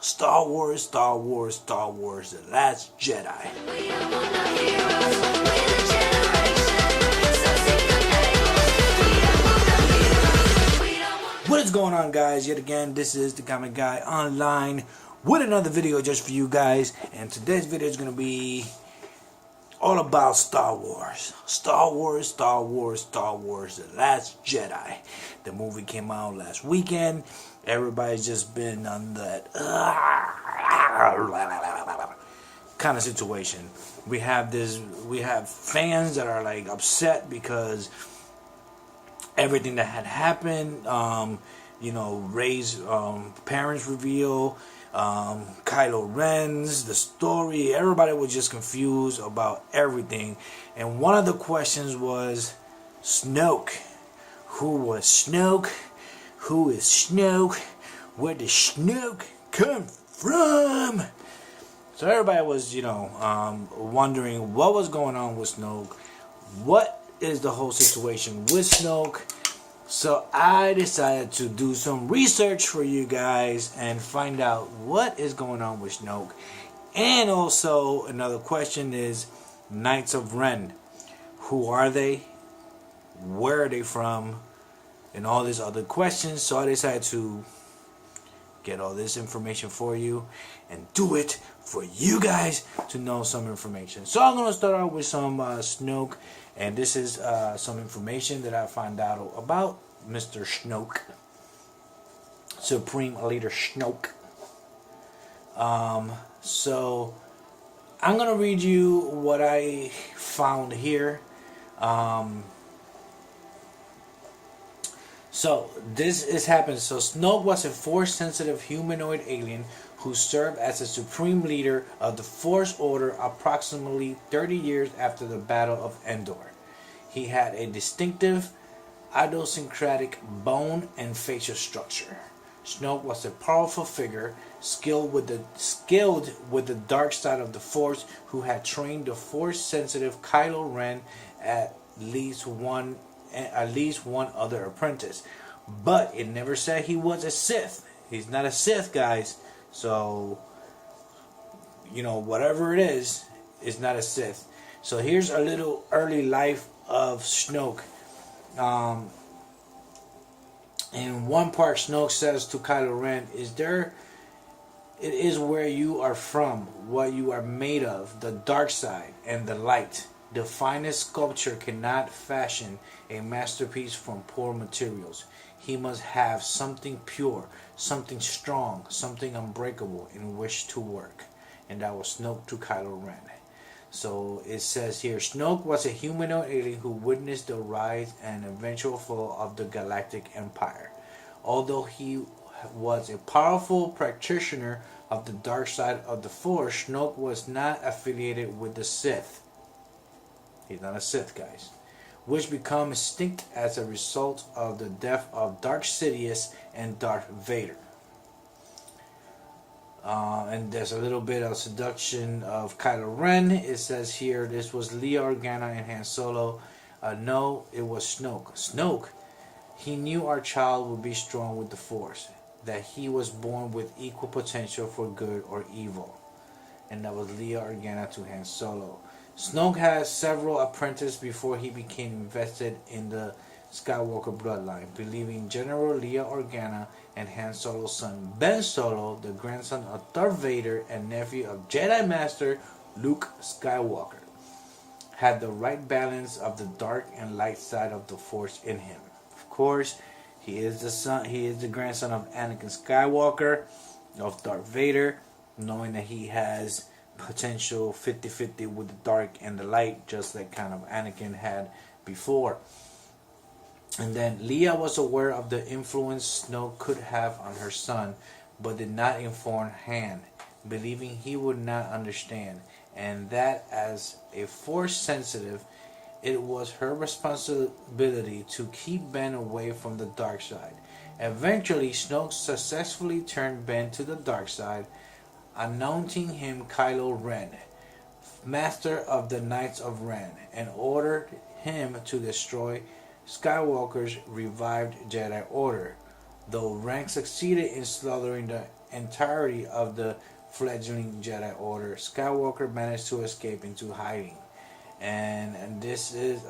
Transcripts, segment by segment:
Star Wars, Star Wars, Star Wars, The Last Jedi. What is going on, guys? Yet again, this is the Comic Guy Online with another video just for you guys. And today's video is going to be all about Star Wars. Star Wars, Star Wars, Star Wars, The Last Jedi. The movie came out last weekend. Everybody's just been on that kind of situation. We have fans that are like upset because everything that had happened, Rey's parents reveal, Kylo Ren's, the story, everybody was just confused about everything. And one of the questions was Snoke. Who was Snoke? Who is Snoke? Where did Snoke come from? So everybody was, wondering what was going on with Snoke. What is the whole situation with Snoke? So I decided to do some research for you guys and find out what is going on with Snoke. And also another question is Knights of Ren. Who are they? Where are they from? And all these other questions. So I decided to get all this information for you and do it for you guys to know some information. So I'm going to start out with some Snoke, and this is some information that I found out about Mr. Snoke, Supreme Leader Snoke. So I'm going to read you what I found here. So this is happening. So Snoke was a Force-sensitive humanoid alien who served as a supreme leader of the Force Order approximately 30 years after the Battle of Endor. He had a distinctive idiosyncratic bone and facial structure. Snoke was a powerful figure, skilled with the dark side of the Force, who had trained the Force-sensitive Kylo Ren at least one other apprentice. But it never said he was a Sith. He's not a Sith, guys. So, whatever it is, it's not a Sith. So here's a little early life of Snoke. In one part, Snoke says to Kylo Ren, it is where you are from, what you are made of, the dark side and the light. The finest sculptor cannot fashion a masterpiece from poor materials. He must have something pure, something strong, something unbreakable in which to work. And that was Snoke to Kylo Ren. So it says here, Snoke was a humanoid alien who witnessed the rise and eventual fall of the Galactic Empire. Although he was a powerful practitioner of the dark side of the Force, Snoke was not affiliated with the Sith. He's not a Sith, guys. Which become extinct as a result of the death of Darth Sidious and Darth Vader. And there's a little bit of seduction of Kylo Ren. It says here, this was Leia Organa and Han Solo. No, it was Snoke. Snoke, he knew our child would be strong with the Force. That he was born with equal potential for good or evil. And that was Leia Organa to Han Solo. Snoke had several apprentices before he became invested in the Skywalker bloodline, believing General Leia Organa and Han Solo's son Ben Solo, the grandson of Darth Vader and nephew of Jedi Master Luke Skywalker, had the right balance of the dark and light side of the Force in him. Of course, he is the grandson of Anakin Skywalker, of Darth Vader, knowing that he has potential 50-50 with the dark and the light, just like kind of Anakin had before. And then Leia was aware of the influence Snoke could have on her son, but did not inform Han, believing he would not understand, and that as a Force sensitive, it was her responsibility to keep Ben away from the dark side. Eventually, Snoke successfully turned Ben to the dark side, anointing him Kylo Ren, master of the Knights of Ren, and ordered him to destroy Skywalker's revived Jedi Order, though Ren succeeded in slaughtering the entirety of the fledgling Jedi Order, Skywalker managed to escape into hiding. And this is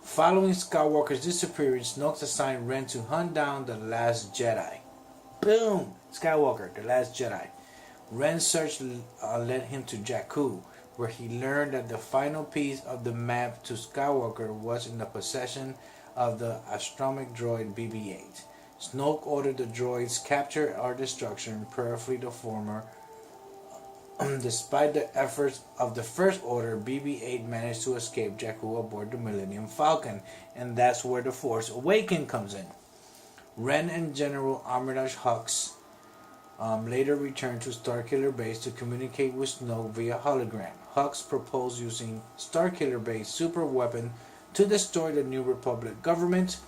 following Skywalker's disappearance, Snoke assigned Ren to hunt down the last Jedi. Boom! Skywalker, the last Jedi. Ren's search led him to Jakku, where he learned that the final piece of the map to Skywalker was in the possession of the astromech droid BB-8. Snoke ordered the droid's capture or destruction, preferably the former. Despite the efforts of the First Order, BB-8 managed to escape Jakku aboard the Millennium Falcon, and that's where the Force Awakens comes in. Ren and General Armitage Hux later returned to Starkiller Base to communicate with Snoke via hologram. Hux proposed using Starkiller Base super weapon to destroy the New Republic government,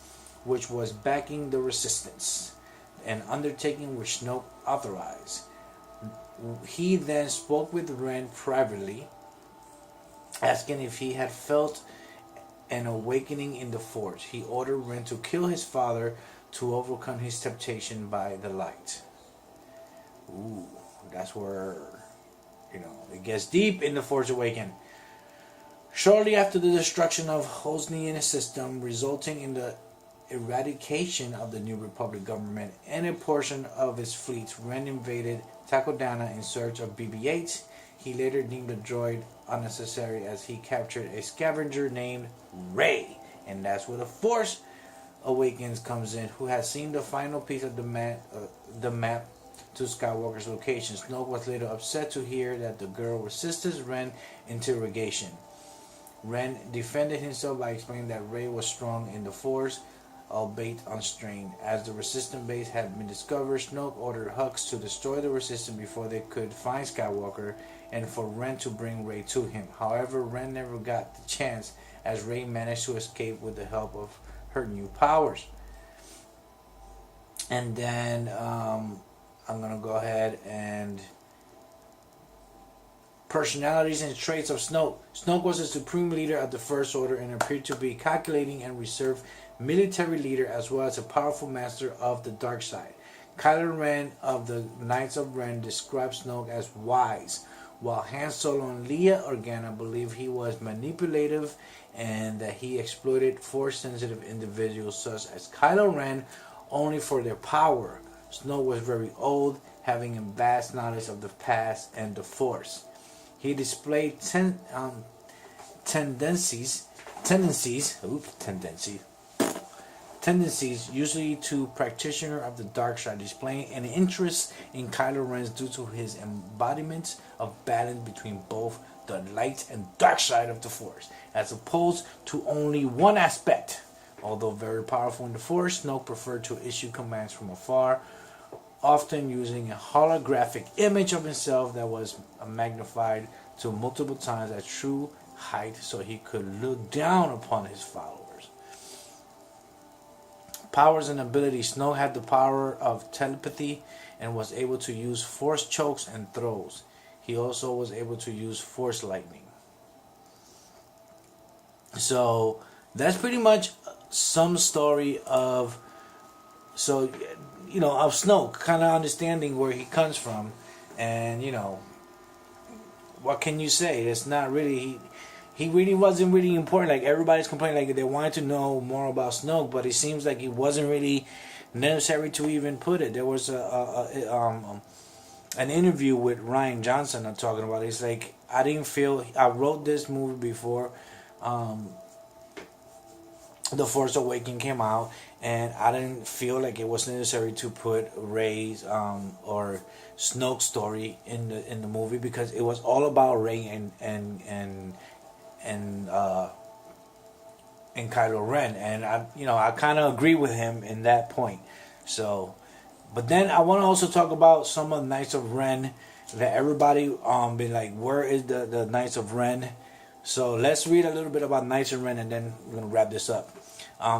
which was backing the Resistance, an undertaking which Snoke authorized. He then spoke with Ren privately, asking if he had felt an awakening in the Force. He ordered Ren to kill his father to overcome his temptation by the light. Ooh, that's where, it gets deep in the Force Awakens. Shortly after the destruction of Hosnian system, resulting in the eradication of the New Republic government and a portion of its fleet, Ren invaded Takodana in search of BB-8. He later deemed the droid unnecessary as he captured a scavenger named Rey, and that's where the Force Awakens comes in, who has seen the final piece of the map to Skywalker's location. Snoke was later upset to hear that the girl resisted Ren's interrogation. Ren defended himself by explaining that Rey was strong in the Force, albeit unstrained. As the Resistance base had been discovered, Snoke ordered Hux to destroy the Resistance before they could find Skywalker, and for Ren to bring Rey to him. However, Ren never got the chance, as Rey managed to escape with the help of her new powers. And then I'm going to go ahead and personalities and traits of Snoke. Snoke was the supreme leader of the First Order and appeared to be calculating and reserved military leader, as well as a powerful master of the dark side. Kylo Ren of the Knights of Ren described Snoke as wise, while Han Solo and Leia Organa believe he was manipulative and that he exploited Force-sensitive individuals such as Kylo Ren only for their power. Snoke was very old, having a vast knowledge of the past and the Force. He displayed tendencies, usually to practitioner of the dark side, displaying an interest in Kylo Ren due to his embodiment of balance between both the light and dark side of the Force, as opposed to only one aspect. Although very powerful in the Force, Snoke preferred to issue commands from afar, often using a holographic image of himself that was magnified to multiple times at true height so he could look down upon his followers. Powers and abilities. Snoke had the power of telepathy and was able to use Force chokes and throws. He also was able to use Force lightning. So that's pretty much some story of Snoke, kind of understanding where he comes from, and what can you say? It's not really he really wasn't really important. Like everybody's complaining, like they wanted to know more about Snoke, but it seems like it wasn't really necessary to even put it. There was an interview with Ryan Johnson talking about it. It's like I wrote this movie before The Force Awakens came out, and I didn't feel like it was necessary to put Rey's or Snoke's story in the movie, because it was all about Rey and Kylo Ren, and I kind of agree with him in that point. So, but then I want to also talk about some of the Knights of Ren that everybody been like, where is the Knights of Ren? So let's read a little bit about Knights of Ren, and then we're gonna wrap this up.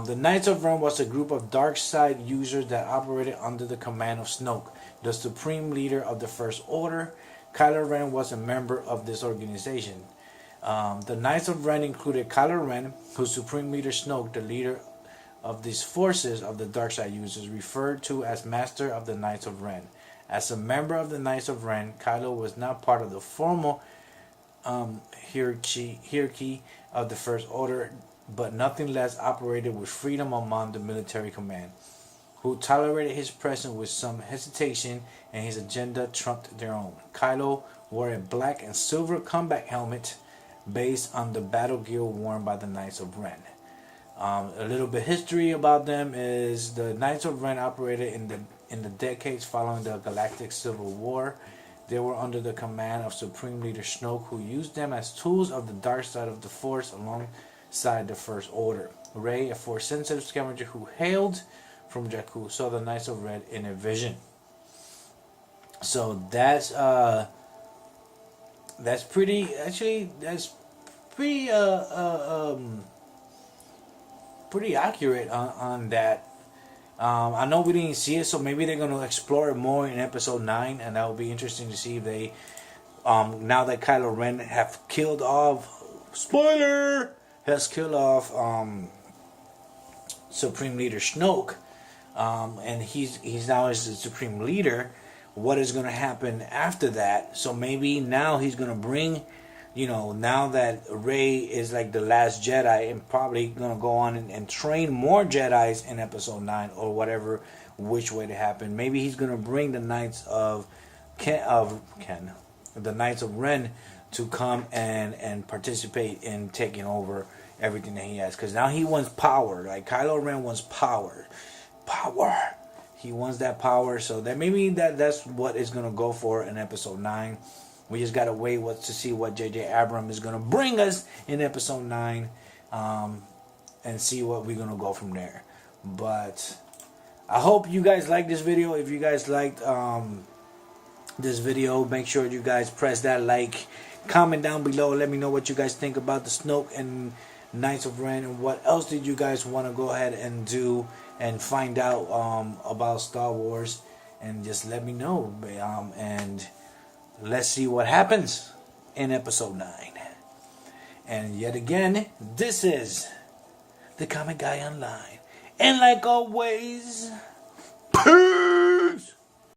The Knights of Ren was a group of dark side users that operated under the command of Snoke, the supreme leader of the First Order. Kylo Ren was a member of this organization. The Knights of Ren included Kylo Ren, whose supreme leader Snoke, the leader of these forces of the dark side users, referred to as Master of the Knights of Ren. As a member of the Knights of Ren, Kylo was not part of the formal hierarchy of the First Order, but nothing less operated with freedom among the military command, who tolerated his presence with some hesitation, and his agenda trumped their own. Kylo wore a black and silver combat helmet based on the battle gear worn by the Knights of Ren. A little bit history about them is the Knights of Ren operated in the decades following the Galactic Civil War. They were under the command of Supreme Leader Snoke, who used them as tools of the dark side of the Force alongside the First Order. Rey, a Force-sensitive scavenger who hailed from Jakku, saw the Knights of Ren in a vision. So that's pretty. Actually, that's pretty pretty accurate on that. I know we didn't see it, so maybe they're going to explore it more in episode 9, and that will be interesting to see if they, now that Kylo Ren have killed off, spoiler, has killed off Supreme Leader Snoke, and he's now is the Supreme Leader. What is going to happen after that? So maybe now he's going to bring, now that Rey is like the last Jedi, and probably going to go on and train more Jedis in episode 9 or whatever, which way to happen. Maybe he's going to bring the Knights of the Knights of Ren to come and participate in taking over everything that he has. Because now he wants power. Like Kylo Ren wants power. He wants that power. So that maybe that's what it's going to go for in episode 9. We just gotta wait to see what J.J. Abrams is gonna bring us in episode 9, and see what we're gonna go from there. But I hope you guys liked this video. If you guys liked this video, make sure you guys press that like, comment down below. Let me know what you guys think about the Snoke and Knights of Ren, and what else did you guys want to go ahead and do and find out about Star Wars, and just let me know. And let's see what happens in episode 9. And yet again, this is the Comic Guy Online. And like always, peace!